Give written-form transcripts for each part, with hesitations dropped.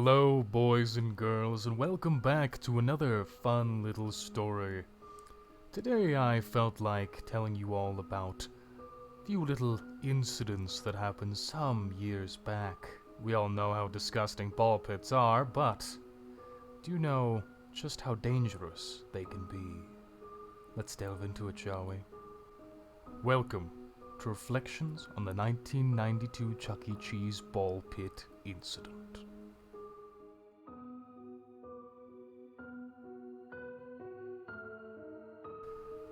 Hello, boys and girls, and welcome back to another fun little story. Today I felt like telling you all about a few little incidents that happened some years back. We all know how disgusting ball pits are, but do you know just how dangerous they can be? Let's delve into it, shall we? Welcome to Reflections on the 1992 Chuck E. Cheese ball pit incident.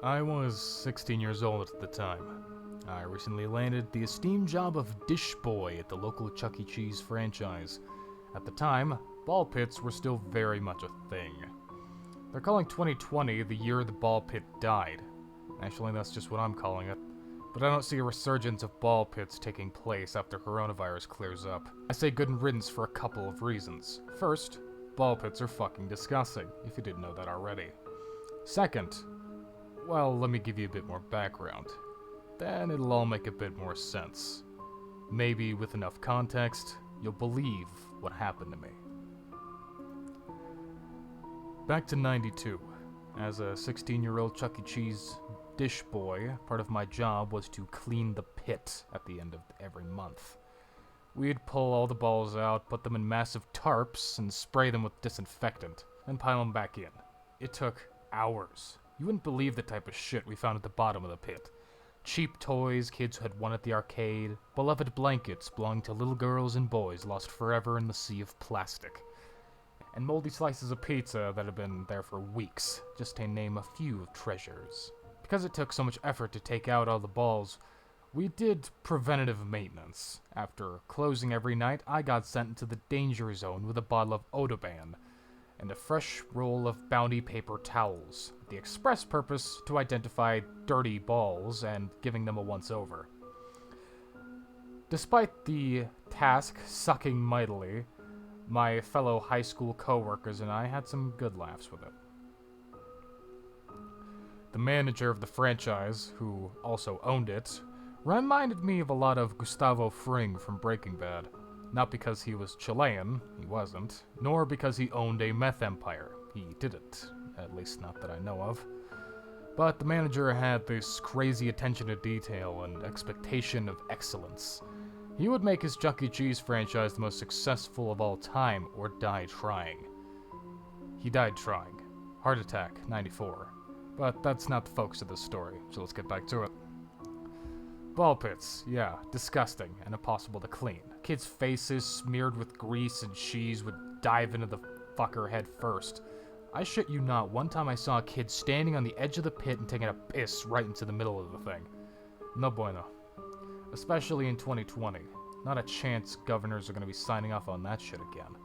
I was 16 years old at the time. I recently landed the esteemed job of dish boy at the local Chuck E. Cheese franchise. At the time, ball pits were still very much a thing. They're calling 2020 the year the ball pit died. Actually, that's just what I'm calling it. But I don't see a resurgence of ball pits taking place after coronavirus clears up. I say good riddance for a couple of reasons. First, ball pits are fucking disgusting, if you didn't know that already. Second, well, let me give you a bit more background. Then it'll all make a bit more sense. Maybe with enough context, you'll believe what happened to me. Back to 92. As a 16-year-old Chuck E. Cheese dish boy, part of my job was to clean the pit at the end of every month. We'd pull all the balls out, put them in massive tarps, and spray them with disinfectant, then pile them back in. It took hours. You wouldn't believe the type of shit we found at the bottom of the pit. Cheap toys kids had won at the arcade, beloved blankets belonging to little girls and boys lost forever in the sea of plastic, and moldy slices of pizza that had been there for weeks, just to name a few treasures. Because it took so much effort to take out all the balls, we did preventative maintenance. After closing every night, I got sent into the danger zone with a bottle of Odoban and a fresh roll of Bounty paper towels, with the express purpose to identify dirty balls and giving them a once-over. Despite the task sucking mightily, my fellow high school co-workers and I had some good laughs with it. The manager of the franchise, who also owned it, reminded me of a lot of Gustavo Fring from Breaking Bad. Not because he was Chilean, he wasn't, nor because he owned a meth empire. He didn't, at least not that I know of. But the manager had this crazy attention to detail and expectation of excellence. He would make his Chuck E. Cheese franchise the most successful of all time, or die trying. He died trying. Heart attack, 94. But that's not the focus of this story, so let's get back to it. Ball pits, yeah, disgusting and impossible to clean. Kids' faces smeared with grease and cheese would dive into the fucker head first. I shit you not, one time I saw a kid standing on the edge of the pit and taking a piss right into the middle of the thing. No bueno. Especially in 2020. Not a chance governors are going to be signing off on that shit again.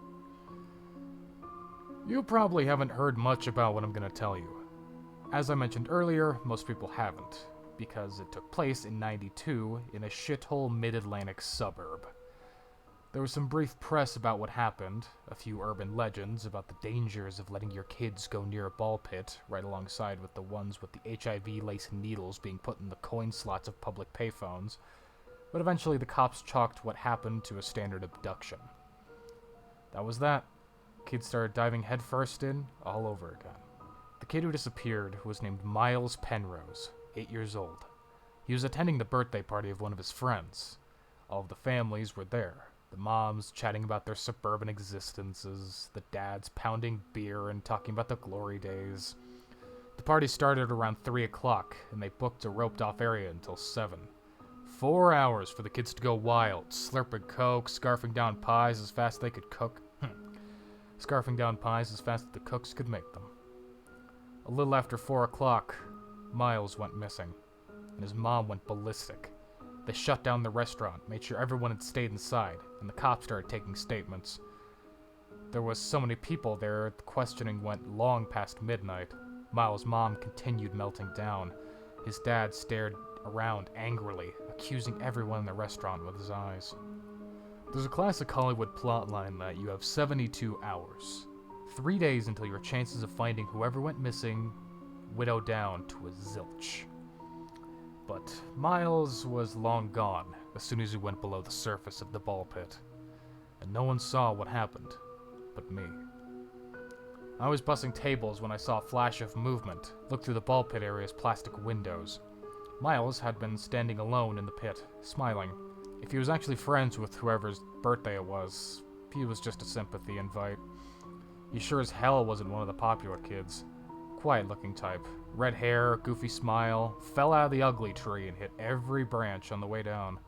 You probably haven't heard much about what I'm going to tell you. As I mentioned earlier, most people haven't, because it took place in '92 in a shithole mid-Atlantic suburb. There was some brief press about what happened, a few urban legends about the dangers of letting your kids go near a ball pit, right alongside with the ones with the HIV-laced needles being put in the coin slots of public payphones, but eventually the cops chalked what happened to a standard abduction. That was that. Kids started diving headfirst in, all over again. The kid who disappeared was named Miles Penrose, 8 years old. He was attending the birthday party of one of his friends. All of the families were there. The moms chatting about their suburban existences, the dads pounding beer and talking about the glory days. The party started around 3 o'clock, and they booked a roped-off area until 7. 4 hours for the kids to go wild, slurping coke, scarfing down pies as fast as they could cook. Scarfing down pies as fast as the cooks could make them. A little after 4 o'clock, Miles went missing, and his mom went ballistic. They shut down the restaurant, made sure everyone had stayed inside, and the cops started taking statements. There was so many people there, the questioning went long past midnight. Miles' mom continued melting down. His dad stared around angrily, accusing everyone in the restaurant with his eyes. There's a classic Hollywood plotline that you have 72 hours. 3 days until your chances of finding whoever went missing whittle down to a zilch. But Miles was long gone as soon as he went below the surface of the ball pit, and no one saw what happened but me. I was bussing tables when I saw a flash of movement, looked through the ball pit area's plastic windows. Miles had been standing alone in the pit, smiling. If he was actually friends with whoever's birthday it was, he was just a sympathy invite. He sure as hell wasn't one of the popular kids. Quiet-looking type. Red hair, goofy smile, fell out of the ugly tree and hit every branch on the way down.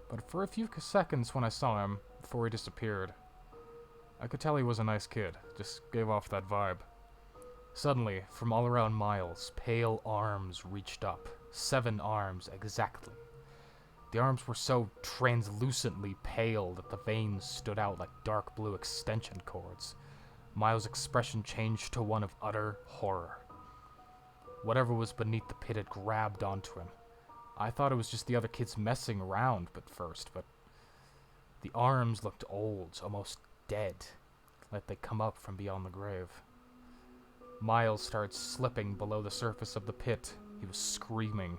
But for a few seconds when I saw him, before he disappeared, I could tell he was a nice kid, just gave off that vibe. Suddenly, from all around Miles, pale arms reached up. 7 arms, exactly. The arms were so translucently pale that the veins stood out like dark blue extension cords. Miles' expression changed to one of utter horror. Whatever was beneath the pit had grabbed onto him. I thought it was just the other kids messing around but the arms looked old, almost dead, like they'd come up from beyond the grave. Miles started slipping below the surface of the pit. He was screaming.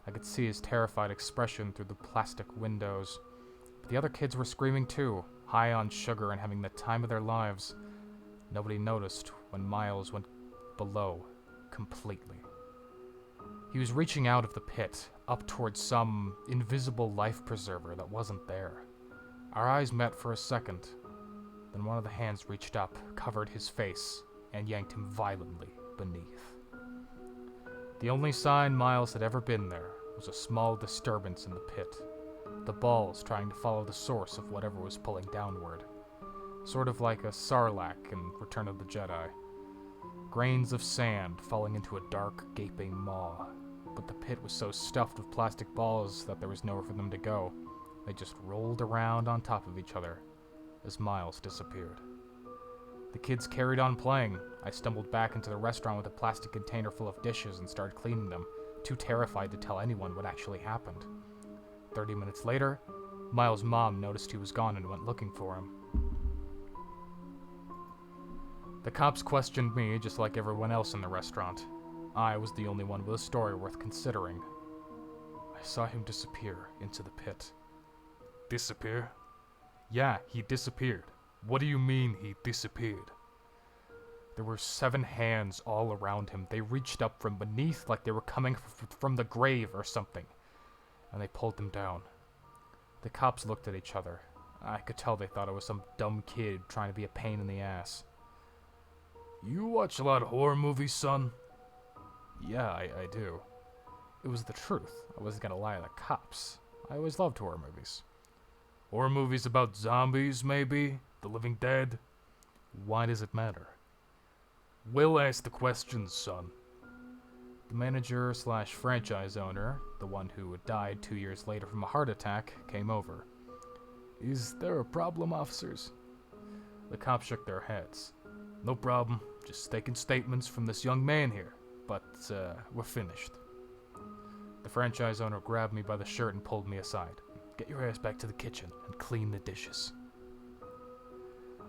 I could see his terrified expression through the plastic windows. But the other kids were screaming too, high on sugar and having the time of their lives. Nobody noticed when Miles went below completely. He was reaching out of the pit, up towards some invisible life preserver that wasn't there. Our eyes met for a second. Then one of the hands reached up, covered his face, and yanked him violently beneath. The only sign Miles had ever been there was a small disturbance in the pit. The balls trying to follow the source of whatever was pulling downward. Sort of like a sarlacc in Return of the Jedi. Grains of sand falling into a dark, gaping maw. But the pit was so stuffed with plastic balls that there was nowhere for them to go. They just rolled around on top of each other as Miles disappeared. The kids carried on playing. I stumbled back into the restaurant with a plastic container full of dishes and started cleaning them, too terrified to tell anyone what actually happened. 30 minutes later, Miles' mom noticed he was gone and went looking for him. The cops questioned me just like everyone else in the restaurant. I was the only one with a story worth considering. I saw him disappear into the pit. Disappear? Yeah, he disappeared. What do you mean he disappeared? There were 7 hands all around him. They reached up from beneath like they were coming from the grave or something, and they pulled him down. The cops looked at each other. I could tell they thought I was some dumb kid trying to be a pain in the ass. You watch a lot of horror movies, son? Yeah, I do. It was the truth. I wasn't gonna lie to the cops. I always loved horror movies. Horror movies about zombies, maybe? The living dead? Why does it matter? Will ask the questions, son. The manager / franchise owner, the one who had died 2 years later from a heart attack, came over. Is there a problem, officers? The cops shook their heads. No problem, just taking statements from this young man here, but we're finished. The franchise owner grabbed me by the shirt and pulled me aside. Get your ass back to the kitchen and clean the dishes.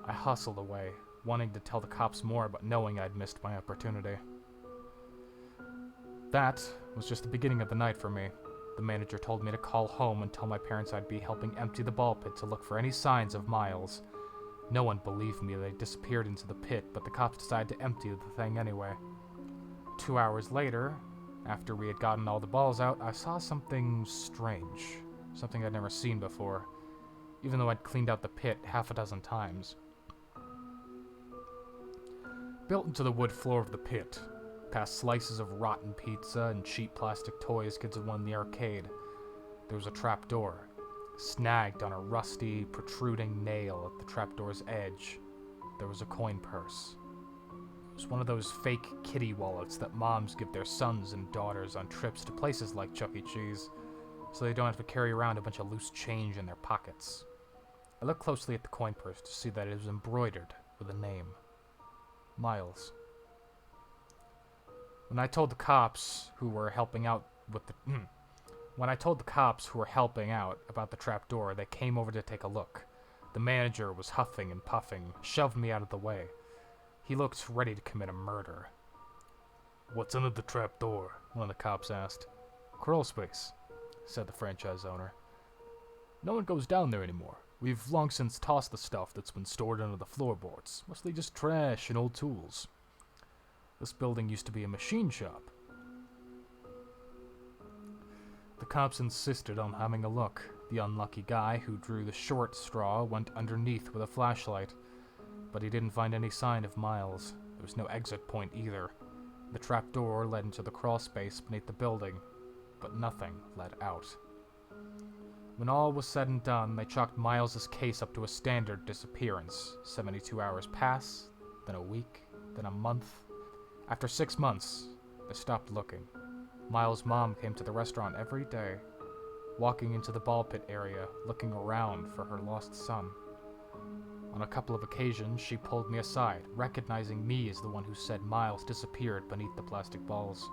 I hustled away, wanting to tell the cops more, but knowing I'd missed my opportunity. That was just the beginning of the night for me. The manager told me to call home and tell my parents I'd be helping empty the ball pit to look for any signs of Miles. No one believed me that he disappeared into the pit, but the cops decided to empty the thing anyway. 2 hours later, after we had gotten all the balls out, I saw something strange. Something I'd never seen before, even though I'd cleaned out the pit half a dozen times. Built into the wood floor of the pit, past slices of rotten pizza and cheap plastic toys kids had won in the arcade, there was a trapdoor. Snagged on a rusty, protruding nail at the trapdoor's edge, there was a coin purse. It was one of those fake kitty wallets that moms give their sons and daughters on trips to places like Chuck E. Cheese, so they don't have to carry around a bunch of loose change in their pockets. I looked closely at the coin purse to see that it was embroidered with a name. Miles. When I told the cops who were helping out about the trapdoor, they came over to take a look. The manager was huffing and puffing, shoved me out of the way. He looked ready to commit a murder. What's under the trapdoor? One of the cops asked. Crawl space, said the franchise owner. No one goes down there anymore. We've long since tossed the stuff that's been stored under the floorboards, mostly just trash and old tools. This building used to be a machine shop. The cops insisted on having a look. The unlucky guy who drew the short straw went underneath with a flashlight, but he didn't find any sign of Miles. There was no exit point either. The trap door led into the crawl space beneath the building, but nothing led out. When all was said and done, they chalked Miles's case up to a standard disappearance. 72 hours pass, then a week, then a month. After 6 months, they stopped looking. Miles' mom came to the restaurant every day, walking into the ball pit area, looking around for her lost son. On a couple of occasions, she pulled me aside, recognizing me as the one who said Miles disappeared beneath the plastic balls.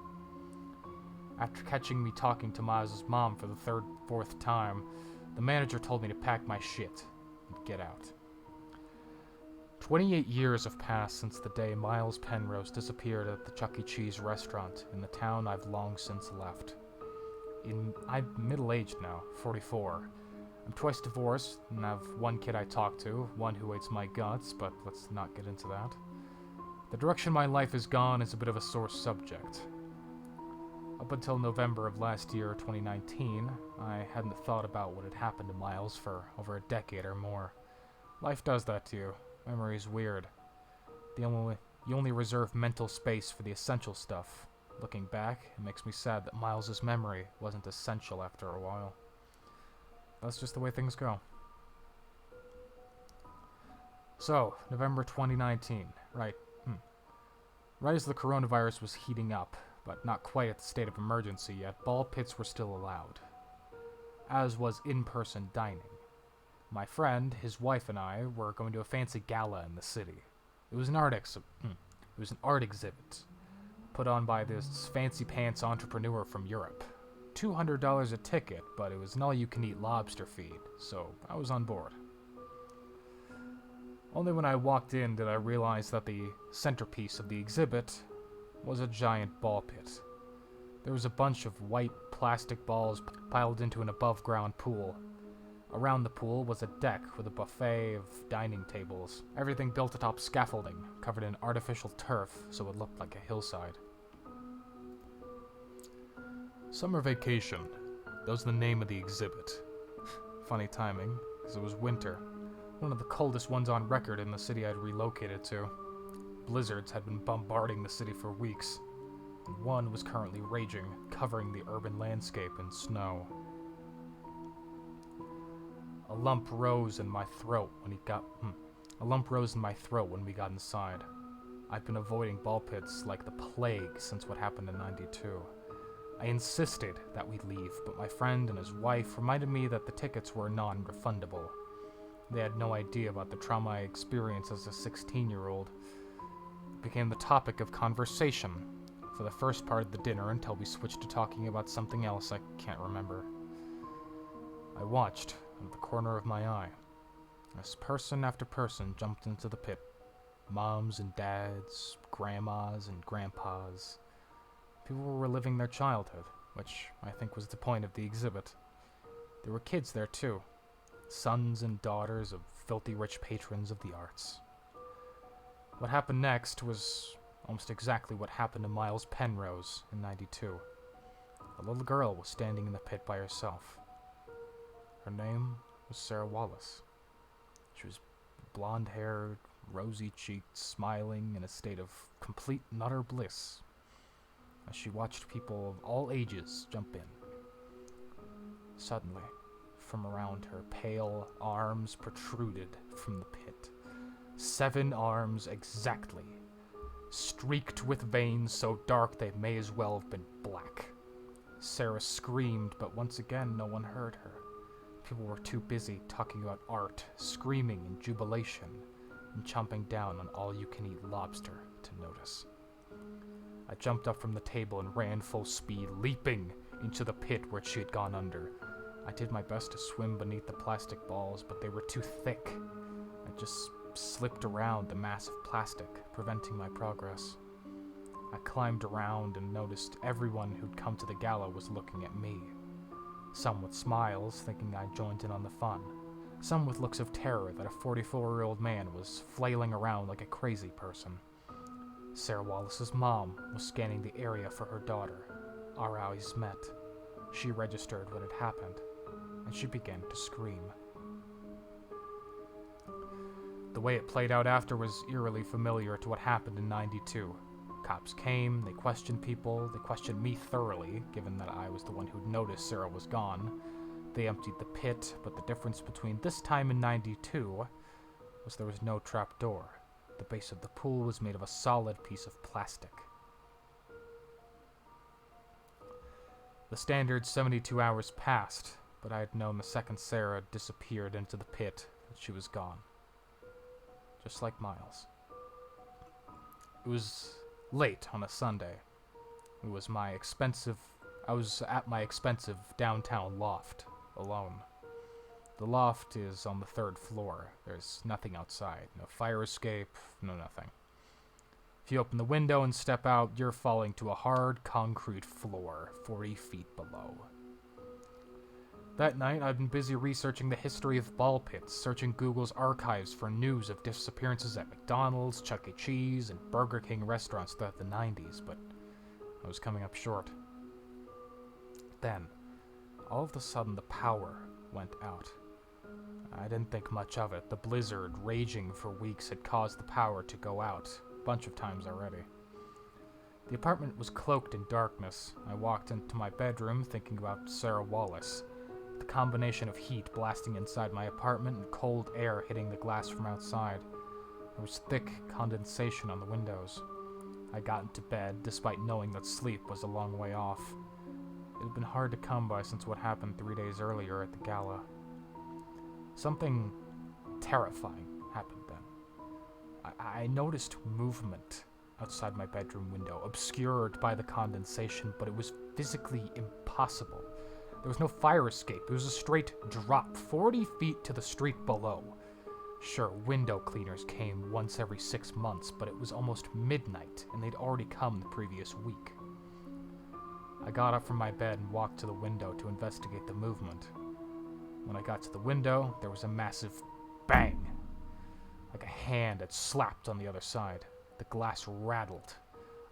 After catching me talking to Miles' mom for the third, fourth time, the manager told me to pack my shit and get out. 28 years have passed since the day Miles Penrose disappeared at the Chuck E. Cheese restaurant in the town I've long since left. I'm middle-aged now, 44. I'm twice divorced and have one kid I talk to, one who hates my guts, but let's not get into that. The direction my life has gone is a bit of a sore subject. Up until November of last year, 2019, I hadn't thought about what had happened to Miles for over a decade or more. Life does that to you. Memory's weird. You only reserve mental space for the essential stuff. Looking back, it makes me sad that Miles's memory wasn't essential after a while. That's just the way things go. So, November 2019. Right as the coronavirus was heating up, but not quite at the state of emergency yet, ball pits were still allowed, as was in-person dining. My friend, his wife, and I were going to a fancy gala in the city. It was an art exhibit put on by this fancy-pants entrepreneur from Europe. $200 a ticket, but it was an all-you-can-eat lobster feed, so I was on board. Only when I walked in did I realize that the centerpiece of the exhibit was a giant ball pit. There was a bunch of white plastic balls piled into an above-ground pool. Around the pool was a deck with a buffet of dining tables, everything built atop scaffolding, covered in artificial turf so it looked like a hillside. Summer vacation. That was the name of the exhibit. Funny timing, because it was winter. One of the coldest ones on record in the city I'd relocated to. Blizzards had been bombarding the city for weeks, and one was currently raging, covering the urban landscape in snow. A lump rose in my throat when we got inside. I'd been avoiding ball pits like the plague since what happened in '92. I insisted that we leave, but my friend and his wife reminded me that the tickets were non-refundable. They had no idea about the trauma I experienced as a 16-year-old. It became the topic of conversation for the first part of the dinner until we switched to talking about something else I can't remember. I watched out of the corner of my eye as person after person jumped into the pit. Moms and dads, grandmas and grandpas. People were reliving their childhood, which I think was the point of the exhibit. There were kids there too, sons and daughters of filthy rich patrons of the arts. What happened next was almost exactly what happened to Miles Penrose in '92. A little girl was standing in the pit by herself. Her name was Sarah Wallace. She was blonde-haired, rosy-cheeked, smiling in a state of complete and utter bliss as she watched people of all ages jump in. Suddenly, from around her, pale arms protruded from the pit. 7 arms exactly, streaked with veins so dark they may as well have been black. Sarah screamed, but once again no one heard her. People were too busy talking about art, screaming in jubilation, and chomping down on all-you-can-eat lobster to notice. I jumped up from the table and ran full speed, leaping into the pit where she had gone under. I did my best to swim beneath the plastic balls, but they were too thick. I just slipped around the mass of plastic, preventing my progress. I climbed around and noticed everyone who'd come to the gala was looking at me. Some with smiles, thinking I joined in on the fun. some with looks of terror that a 44-year-old man was flailing around like a crazy person. Sarah Wallace's mom was scanning the area for her daughter. Our eyes met. She registered what had happened, and she began to scream. The way it played out after was eerily familiar to what happened in '92. Cops came, they questioned people, they questioned me thoroughly, given that I was the one who'd noticed Sarah was gone. They emptied the pit, but the difference between this time and '92 was there was no trap door. The base of the pool was made of a solid piece of plastic. The standard 72 hours passed, but I had known the second Sarah disappeared into the pit that she was gone. Just like Miles. It was late on a Sunday. I was at my expensive downtown loft, alone. The loft is on the 3rd floor. There's nothing outside. No fire escape, no nothing. If you open the window and step out, you're falling to a hard concrete floor 40 feet below. That night, I'd been busy researching the history of ball pits, searching Google's archives for news of disappearances at McDonald's, Chuck E. Cheese, and Burger King restaurants throughout the 90s, but I was coming up short. Then, all of a sudden, the power went out. I didn't think much of it. The blizzard, raging for weeks, had caused the power to go out a bunch of times already. The apartment was cloaked in darkness. I walked into my bedroom thinking about Sarah Wallace. The combination of heat blasting inside my apartment and cold air hitting the glass from outside. There was thick condensation on the windows. I got into bed, despite knowing that sleep was a long way off. It had been hard to come by since what happened 3 days earlier at the gala. Something terrifying happened then. I noticed movement outside my bedroom window, obscured by the condensation, but it was physically impossible. There was no fire escape. It was a straight drop, 40 feet to the street below. Sure, window cleaners came once every 6 months, but it was almost midnight, and they'd already come the previous week. I got up from my bed and walked to the window to investigate the movement. When I got to the window, there was a massive bang, like a hand had slapped on the other side. The glass rattled.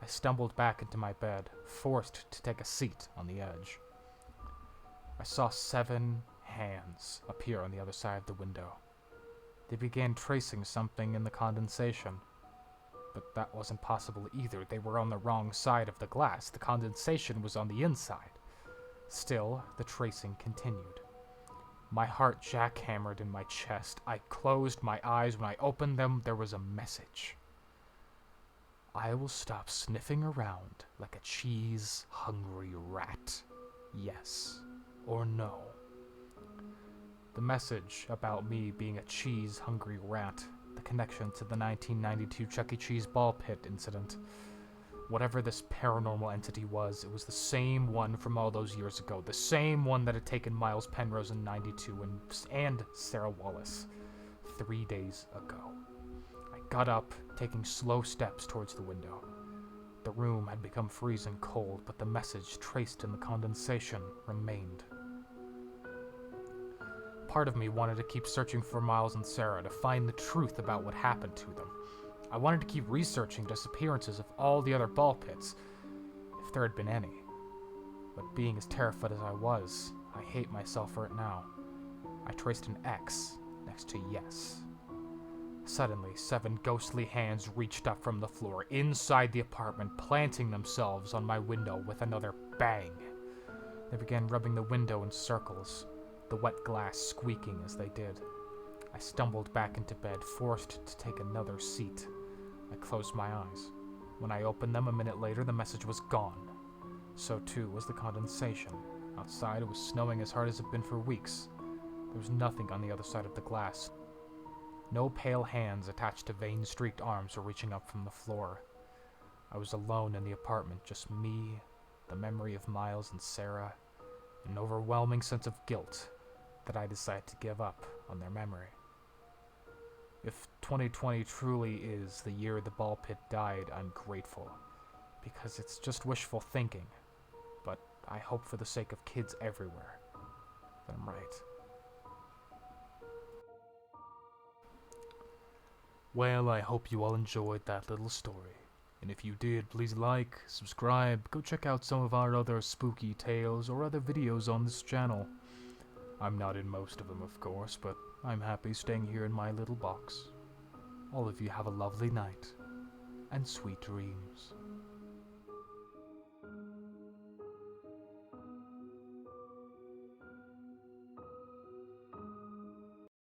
I stumbled back into my bed, forced to take a seat on the edge. I saw 7 hands appear on the other side of the window. They began tracing something in the condensation. But that wasn't possible either. They were on the wrong side of the glass. The condensation was on the inside. Still, the tracing continued. My heart jackhammered in my chest. I closed my eyes. When I opened them, there was a message. I will stop sniffing around like a cheese-hungry rat. Yes or no. The message about me being a cheese-hungry rat, the connection to the 1992 Chuck E. Cheese ball pit incident. Whatever this paranormal entity was, it was the same one from all those years ago, the same one that had taken Miles Penrose in '92 and Sarah Wallace 3 days ago. I got up, taking slow steps towards the window. The room had become freezing cold, but the message traced in the condensation remained. Part of me wanted to keep searching for Miles and Sarah to find the truth about what happened to them. I wanted to keep researching disappearances of all the other ball pits, if there had been any. But being as terrified as I was, I hate myself for it now. I traced an X next to yes. Suddenly, 7 ghostly hands reached up from the floor inside the apartment, planting themselves on my window with another bang. They began rubbing the window in circles, the wet glass squeaking as they did. I stumbled back into bed, forced to take another seat. I closed my eyes. When I opened them a minute later, the message was gone. So too was the condensation. Outside, it was snowing as hard as it had been for weeks. There was nothing on the other side of the glass. No pale hands attached to vein-streaked arms were reaching up from the floor. I was alone in the apartment, just me, the memory of Miles and Sarah, an overwhelming sense of guilt that I decided to give up on their memory. If 2020 truly is the year the ball pit died, I'm grateful, because it's just wishful thinking, but I hope for the sake of kids everywhere that I'm right. Well, I hope you all enjoyed that little story. And if you did, please like, subscribe, go check out some of our other spooky tales or other videos on this channel. I'm not in most of them, of course, but I'm happy staying here in my little box. All of you have a lovely night, and sweet dreams.